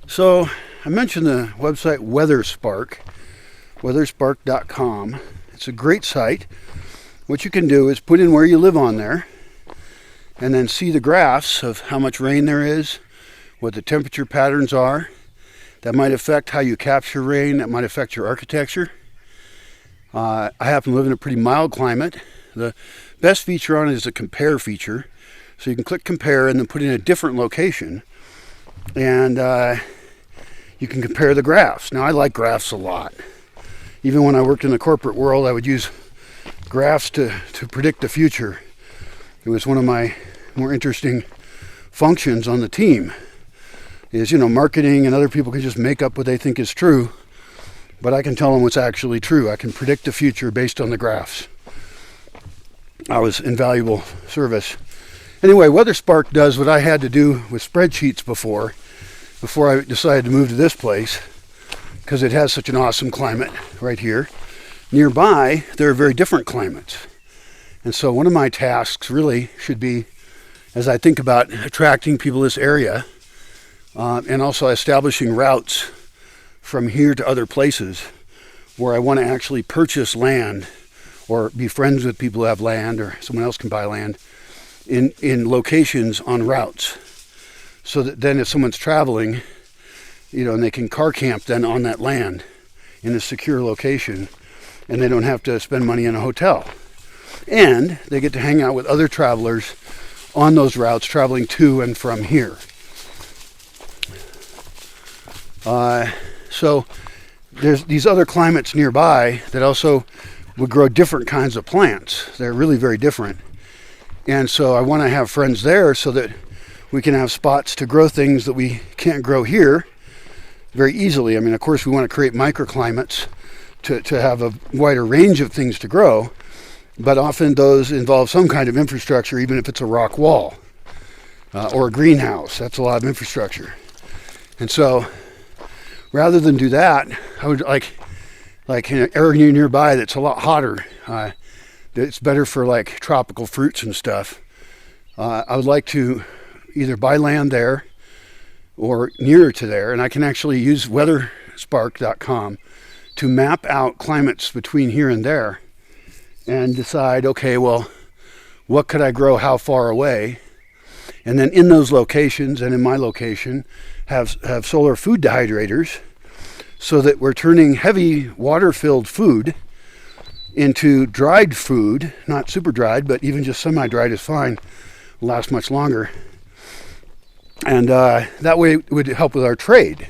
So I mentioned the website Weatherspark, weatherspark.com. It's a great site. What you can do is put in where you live on there and then see the graphs of how much rain there is, what the temperature patterns are. That might affect how you capture rain. That might affect your architecture. I happen to live in a pretty mild climate. The best feature on it is a compare feature. So you can click compare and then put in a different location. And you can compare the graphs. Now, I like graphs a lot. Even when I worked in the corporate world, I would use graphs to predict the future. It was one of my more interesting functions on the team. Is, marketing and other people can just make up what they think is true, but I can tell them what's actually true. I can predict the future based on the graphs. I was invaluable service. Anyway, Weatherspark does what I had to do with spreadsheets before I decided to move to this place, because it has such an awesome climate right here. Nearby, there are very different climates. And so one of my tasks really should be, as I think about attracting people to this area, and also establishing routes from here to other places where I want to actually purchase land or be friends with people who have land, or someone else can buy land, in locations on routes. So that then if someone's traveling, and they can car camp then on that land in a secure location, and they don't have to spend money in a hotel. And they get to hang out with other travelers on those routes traveling to and from here. So there's these other climates nearby that also would grow different kinds of plants. They're really very different. And so I want to have friends there so that we can have spots to grow things that we can't grow here very easily. I mean, of course, we want to create microclimates to have a wider range of things to grow, but often those involve some kind of infrastructure, even if it's a rock wall or a greenhouse. That's a lot of infrastructure. And so rather than do that, I would like an area nearby that's a lot hotter. It's better for like tropical fruits and stuff. I would like to either buy land there or nearer to there, and I can actually use weatherspark.com to map out climates between here and there and decide, okay, well, what could I grow how far away? And then in those locations and in my location have solar food dehydrators, so that we're turning heavy water-filled food into dried food, not super dried, but even just semi-dried is fine, will last much longer. And that way it would help with our trade,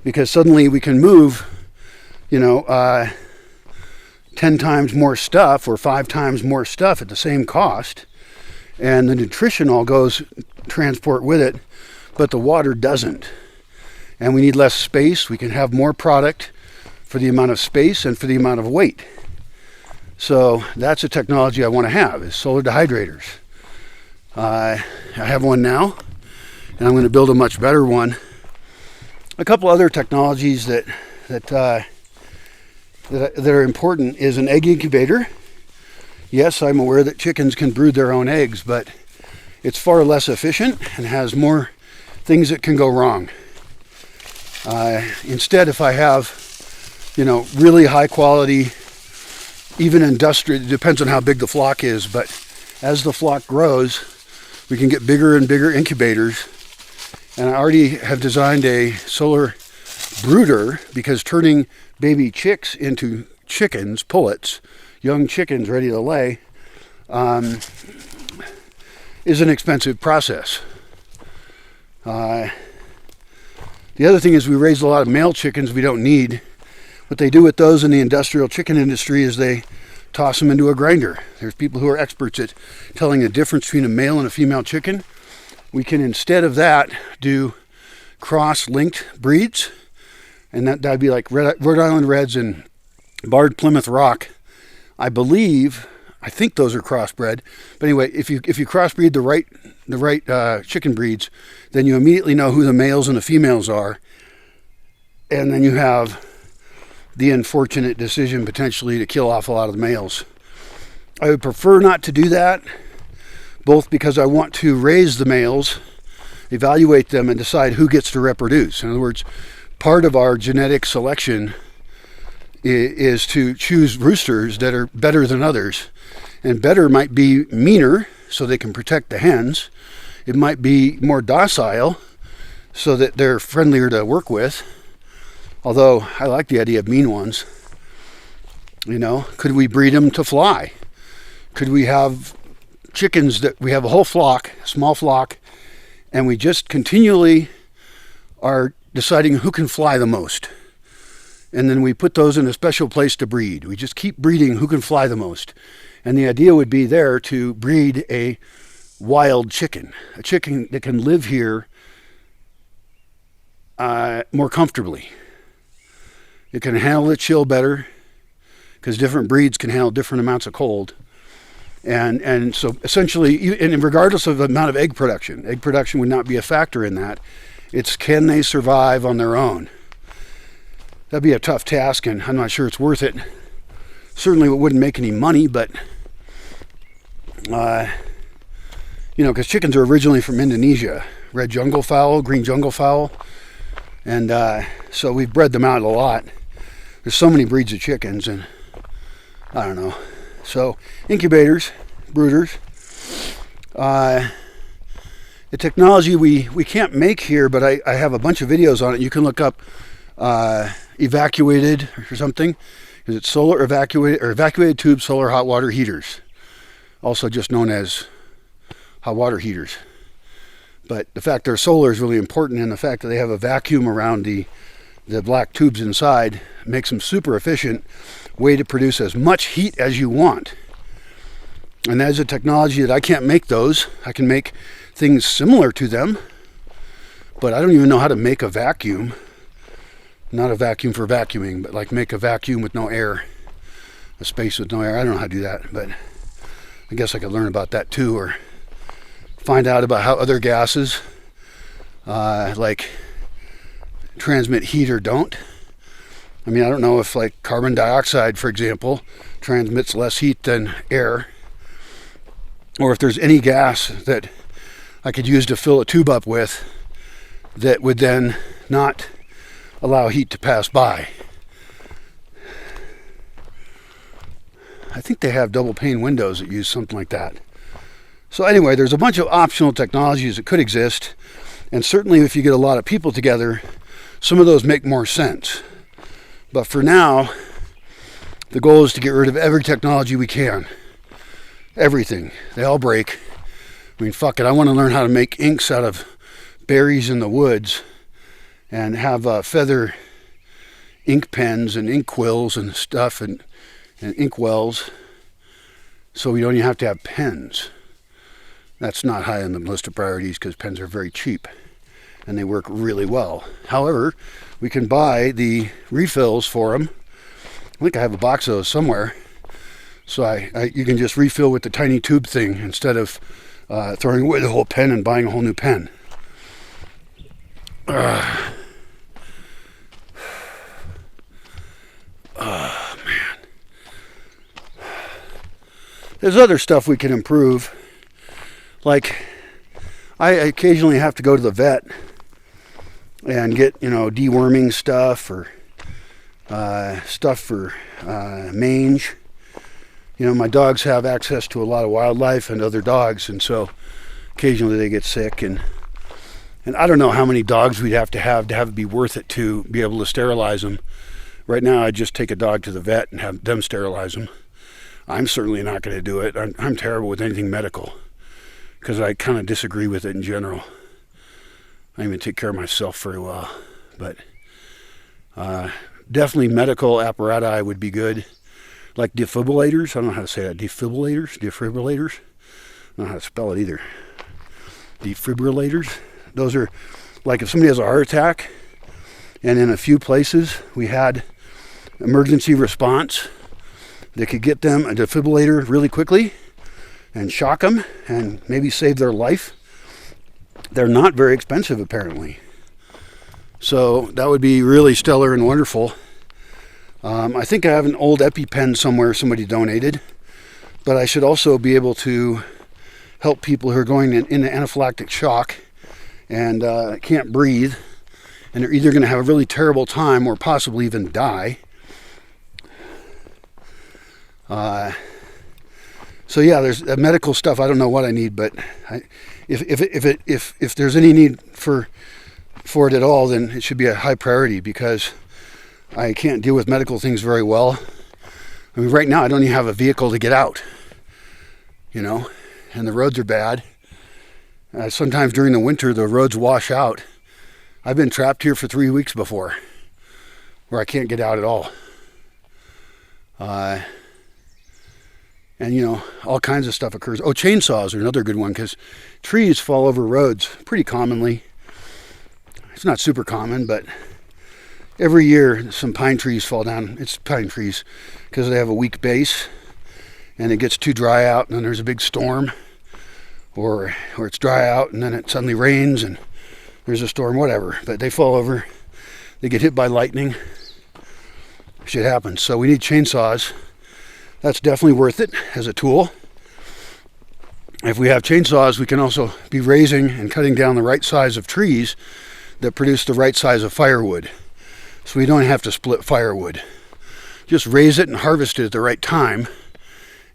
because suddenly we can move, 10 times more stuff or 5 times more stuff at the same cost, and the nutrition all goes transport with it, but the water doesn't. And we need less space. We can have more product for the amount of space and for the amount of weight. So that's a technology I want to have, is solar dehydrators. I have one now, and I'm going to build a much better one. A couple other technologies that are important is an egg incubator. Yes, I'm aware that chickens can brood their own eggs, but it's far less efficient and has more things that can go wrong. Instead, if I have, really high quality, even industrial, it depends on how big the flock is, but as the flock grows, we can get bigger and bigger incubators. And I already have designed a solar brooder, because turning baby chicks into chickens, pullets, young chickens ready to lay, is an expensive process. The other thing is we raise a lot of male chickens we don't need. What they do with those in the industrial chicken industry is they toss them into a grinder. There's people who are experts at telling the difference between a male and a female chicken. We can, instead of that, do cross-linked breeds, and that'd be like Rhode Island Reds and Barred Plymouth Rock. I think those are crossbred. But anyway, if you crossbreed the right chicken breeds, then you immediately know who the males and the females are, and then you have the unfortunate decision potentially to kill off a lot of the males. I would prefer not to do that, both because I want to raise the males evaluate them and decide who gets to reproduce. In other words, part of our genetic selection is to choose roosters that are better than others. And better might be meaner, so they can protect the hens. It might be more docile, so that they're friendlier to work with. Although I like the idea of mean ones. You know, could we breed them to fly? Could we have chickens that we have a whole flock, a small flock, and we just continually are deciding who can fly the most? And then we put those in a special place to breed. We just keep breeding who can fly the most. And the idea would be there to breed a wild chicken, a chicken that can live here more comfortably. It can handle the chill better, because different breeds can handle different amounts of cold. And so essentially, and regardless of the amount of egg production would not be a factor in that. It's, can they survive on their own? That'd be a tough task, and I'm not sure it's worth it. Certainly it wouldn't make any money, but, you know, because chickens are originally from Indonesia. Red jungle fowl, green jungle fowl. And so we've bred them out a lot. There's so many breeds of chickens, and I don't know. So incubators, brooders. The technology we can't make here, but I have a bunch of videos on it. You can look up evacuated or something, because it's solar evacuated, or evacuated tube solar hot water heaters, also just known as hot water heaters. But the fact they're solar is really important, and the fact that they have a vacuum around the black tubes inside makes them super efficient way to produce as much heat as you want. And that is a technology that I can't make those. I can make things similar to them, but I don't even know how to make a vacuum. Not a vacuum for vacuuming, but like make a vacuum with no air, a space with no air. I don't know how to do that, but I guess I could learn about that too, or find out about how other gases like transmit heat or don't. I mean, I don't know if like carbon dioxide, for example, transmits less heat than air, or if there's any gas that I could use to fill a tube up with that would then not allow heat to pass by. I think they have double pane windows that use something like that. So anyway, there's a bunch of optional technologies that could exist, and certainly if you get a lot of people together, some of those make more sense. But for now, the goal is to get rid of every technology we can. Everything. They all break. I mean, fuck it. I want to learn how to make inks out of berries in the woods, and have feather ink pens and ink quills and stuff, and ink wells, so we don't even have to have pens. That's not high on the list of priorities, because pens are very cheap and they work really well. However, we can buy the refills for them. I think I have a box of those somewhere. So you can just refill with the tiny tube thing instead of throwing away the whole pen and buying a whole new pen. Oh, man. There's other stuff we can improve. Like, I occasionally have to go to the vet and get, deworming stuff, or stuff for mange. My dogs have access to a lot of wildlife and other dogs, and so occasionally they get sick, and I don't know how many dogs we'd have it be worth it to be able to sterilize them. Right now, I'd just take a dog to the vet and have them sterilize them. I'm certainly not going to do it. I'm terrible with anything medical, because I kind of disagree with it in general. I don't even take care of myself very well. But definitely medical apparatus would be good. Like defibrillators. I don't know how to say that. Defibrillators. I don't know how to spell it either. Defibrillators. Those are like if somebody has a heart attack, and in a few places we had emergency response that could get them a defibrillator really quickly and shock them and maybe save their life. They're not very expensive, apparently. So that would be really stellar and wonderful. I think I have an old EpiPen somewhere somebody donated, but I should also be able to help people who are going into anaphylactic shock and can't breathe, and they're either going to have a really terrible time or possibly even die. So yeah, there's medical stuff. I don't know what I need, but if there's any need for it at all, then it should be a high priority, because I can't deal with medical things very well. I mean, right now I don't even have a vehicle to get out, and the roads are bad. Sometimes during the winter the roads wash out. I've been trapped here for 3 weeks before, where I can't get out at all. And all kinds of stuff occurs. Oh, chainsaws are another good one, because trees fall over roads pretty commonly. It's not super common, but every year some pine trees fall down. It's pine trees because they have a weak base, and it gets too dry out, and then there's a big storm, or it's dry out and then it suddenly rains and there's a storm, whatever. But they fall over, they get hit by lightning. Shit happens. So we need chainsaws. That's definitely worth it as a tool. If we have chainsaws, we can also be raising and cutting down the right size of trees that produce the right size of firewood. So we don't have to split firewood. Just raise it and harvest it at the right time,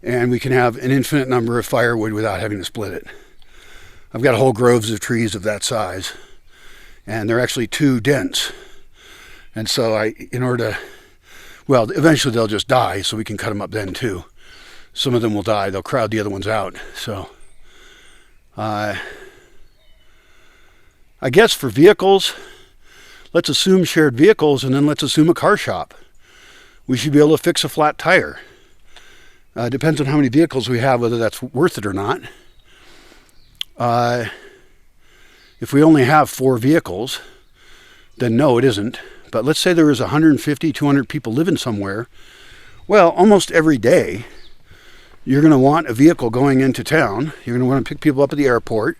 and we can have an infinite number of firewood without having to split it. I've got whole groves of trees of that size, and they're actually too dense. And so eventually they'll just die, so we can cut them up then too. Some of them will die. They'll crowd the other ones out. So I guess for vehicles, let's assume shared vehicles, and then let's assume a car shop. We should be able to fix a flat tire. Depends on how many vehicles we have, whether that's worth it or not. If we only have 4 vehicles, then no, it isn't. But let's say there is 150, 200 people living somewhere. Well, almost every day, you're going to want a vehicle going into town. You're going to want to pick people up at the airport.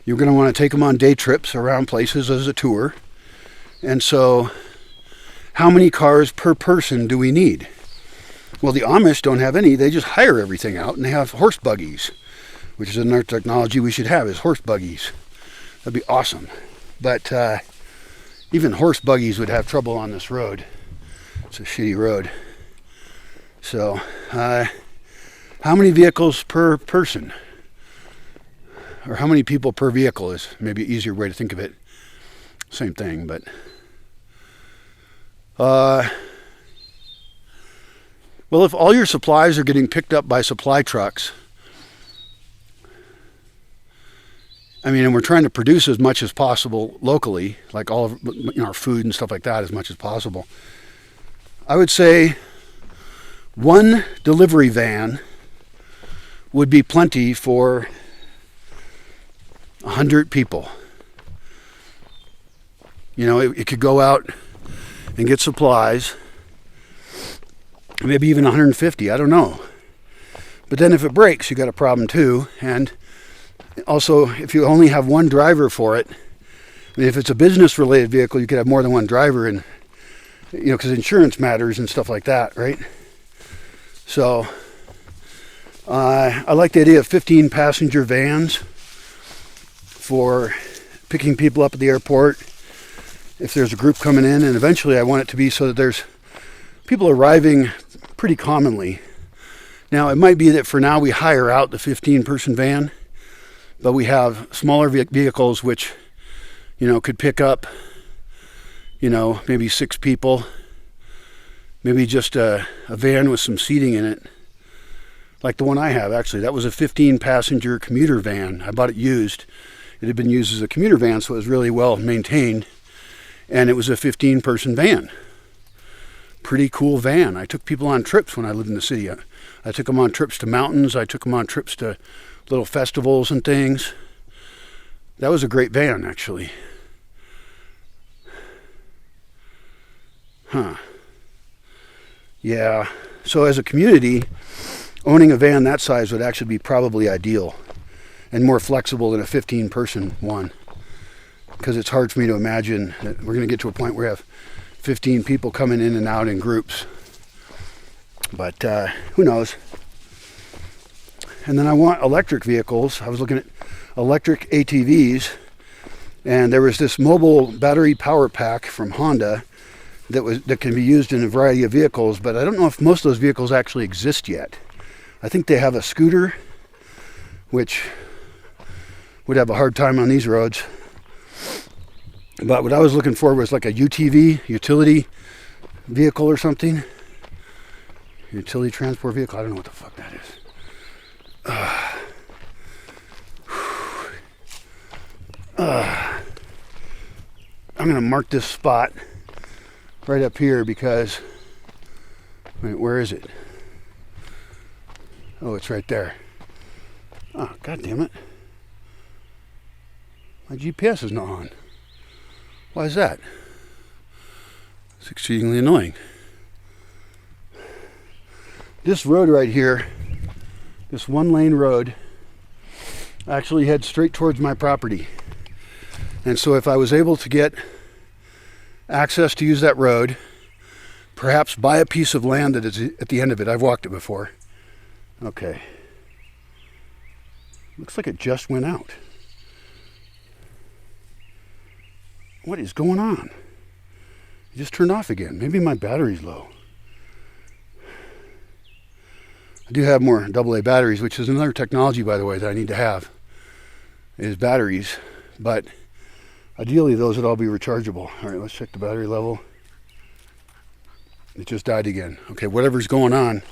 You're going to want to take them on day trips around places as a tour. And so, how many cars per person do we need? Well, the Amish don't have any. They just hire everything out, and they have horse buggies, which is another technology we should have, is horse buggies. That'd be awesome. But even horse buggies would have trouble on this road. It's a shitty road. So, how many vehicles per person? Or how many people per vehicle is maybe an easier way to think of it. Same thing, but well, if all your supplies are getting picked up by supply trucks, and we're trying to produce as much as possible locally, like all of our food and stuff like that, as much as possible, I would say one delivery van would be plenty for 100 people. It could go out and get supplies, maybe even 150, I don't know. But then if it breaks, you got a problem too. And also, if you only have one driver for it, if it's a business-related vehicle, you could have more than one driver, and because insurance matters and stuff like that, right? So, I like the idea of 15-passenger vans for picking people up at the airport if there's a group coming in, and eventually I want it to be so that there's people arriving pretty commonly. Now, it might be that for now we hire out the 15-person van, but we have smaller vehicles which, could pick up, maybe 6 people, maybe just a van with some seating in it. Like the one I have, actually. That was a 15-passenger commuter van. I bought it used. It had been used as a commuter van, so it was really well maintained. And it was a 15-person van. Pretty cool van. I took people on trips when I lived in the city. I took them on trips to mountains. I took them on trips to little festivals and things. That was a great van, actually. Yeah. So as a community, owning a van that size would actually be probably ideal and more flexible than a 15-person one, because it's hard for me to imagine that we're going to get to a point where we have 15 people coming in and out in groups. But who knows? And then I want electric vehicles. I was looking at electric ATVs, And there was this mobile battery power pack from Honda that can be used in a variety of vehicles, but I don't know if most of those vehicles actually exist yet. I think they have a scooter, which would have a hard time on these roads. But what I was looking for was like a UTV, utility vehicle or something. Utility transport vehicle. I don't know what the fuck that is. I'm going to mark this spot right up here because, wait, where is it? Oh, it's right there. Oh, God damn it. My GPS is not on. Why is that? It's exceedingly annoying. This road right here, this one-lane road, actually heads straight towards my property. And so if I was able to get access to use that road, perhaps buy a piece of land that is at the end of it. I've walked it before. Okay. Looks like it just went out. What is going on? It just turned off again. Maybe my battery's low. I do have more AA batteries, which is another technology, by the way, that I need to have, is batteries. But ideally, those would all be rechargeable. All right, let's check the battery level. It just died again. Okay, whatever's going on,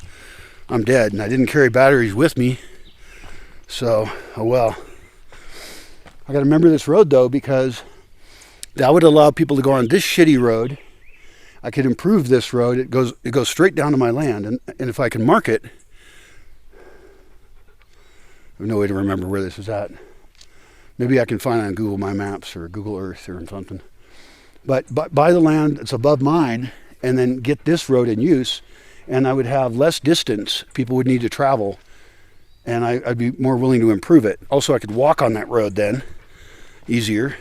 I'm dead. And I didn't carry batteries with me. So, oh well. I got to remember this road, though, because that would allow people to go on this shitty road. I could improve this road. It goes straight down to my land. And if I can mark it, I have no way to remember where this is at. Maybe I can find it on Google My Maps or Google Earth or something. But buy the land that's above mine and then get this road in use, and I would have less distance people would need to travel, and I'd be more willing to improve it. Also, I could walk on that road then, easier.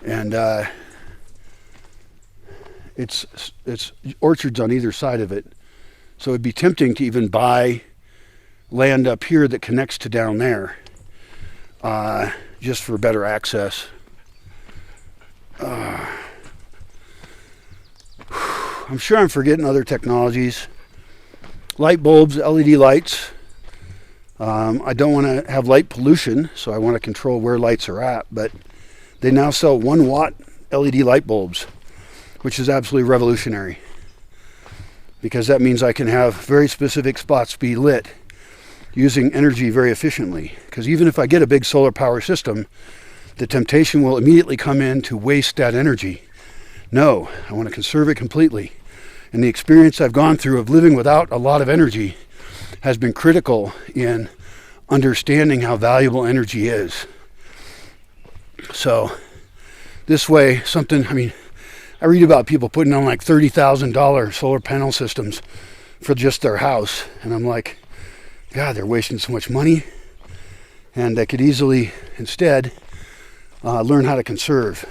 And it's orchards on either side of it. So it'd be tempting to even buy land up here that connects to down there, just for better access. I'm sure I'm forgetting other technologies. Light bulbs, LED lights. I don't want to have light pollution, so I want to control where lights are at, but they now sell 1 watt LED light bulbs, which is absolutely revolutionary, because that means I can have very specific spots be lit using energy very efficiently. Because even if I get a big solar power system, the temptation will immediately come in to waste that energy. No, I want to conserve it completely. And the experience I've gone through of living without a lot of energy has been critical in understanding how valuable energy is. So this way, I read about people putting on like $30,000 solar panel systems for just their house. And I'm like, God, they're wasting so much money. And they could easily, instead, learn how to conserve.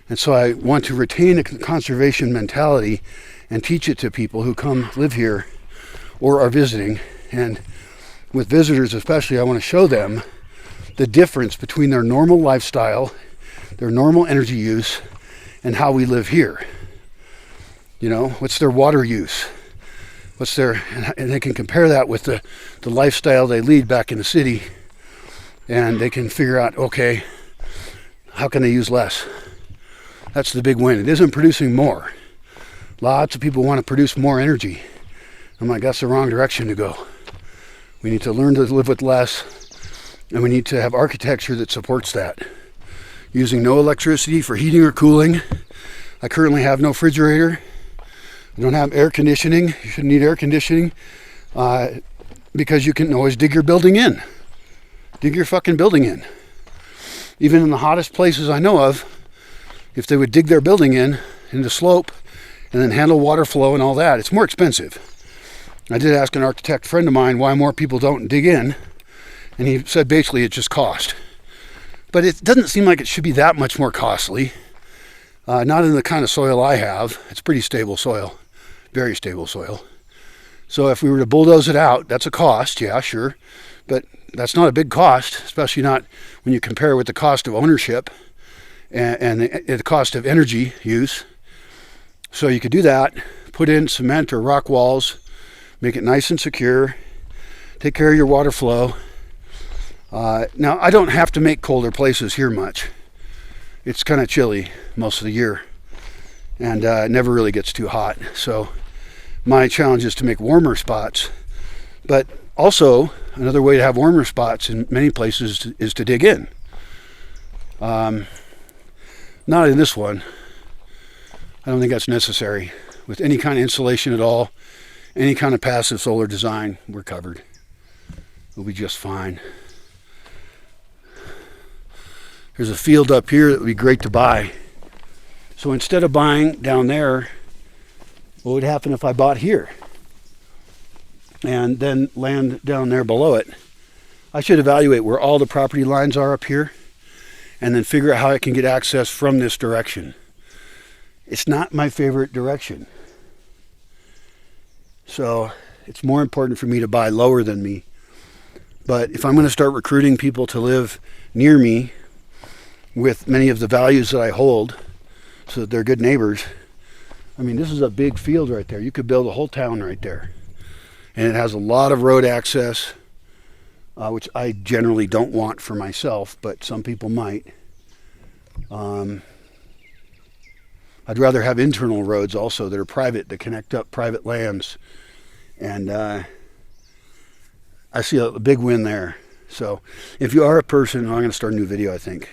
And so I want to retain a conservation mentality and teach it to people who come live here or are visiting. And with visitors especially, I want to show them the difference between their normal lifestyle, their normal energy use, and how we live here. You know, what's their water use? And they can compare that with the lifestyle they lead back in the city, and they can figure out, okay, how can they use less? That's the big win. It isn't producing more. Lots of people want to produce more energy. I'm like, that's the wrong direction to go. We need to learn to live with less, and we need to have architecture that supports that. Using no electricity for heating or cooling. I currently have no refrigerator. I don't have air conditioning. You shouldn't need air conditioning because you can always dig your building in. Dig your fucking building in. Even in the hottest places I know of, if they would dig their building in the slope and then handle water flow and all that, it's more expensive. I did ask an architect friend of mine why more people don't dig in, and he said basically it's just cost. But it doesn't seem like it should be that much more costly. Not in the kind of soil I have. It's pretty stable soil. Very stable soil. So if we were to bulldoze it out, that's a cost, yeah, sure. But that's not a big cost, especially not when you compare with the cost of ownership and the cost of energy use. So you could do that, put in cement or rock walls, make it nice and secure, take care of your water flow. Now, I don't have to make colder places here much. It's kind of chilly most of the year, and it never really gets too hot. So my challenge is to make warmer spots. But also, another way to have warmer spots in many places is to dig in. Not in this one. I don't think that's necessary. With any kind of insulation at all, any kind of passive solar design, we're covered. We'll be just fine. There's a field up here that would be great to buy. So instead of buying down there, what would happen if I bought here? And then land down there below it? I should evaluate where all the property lines are up here and then figure out how I can get access from this direction. It's not my favorite direction. So it's more important for me to buy lower than me. But if I'm going to start recruiting people to live near me with many of the values that I hold so that they're good neighbors, I mean, this is a big field right there. You could build a whole town right there. And it has a lot of road access, which I generally don't want for myself, but some people might. I'd rather have internal roads also that are private, that connect up private lands. And I see a big win there. So if you are a person, I'm going to start a new video, I think.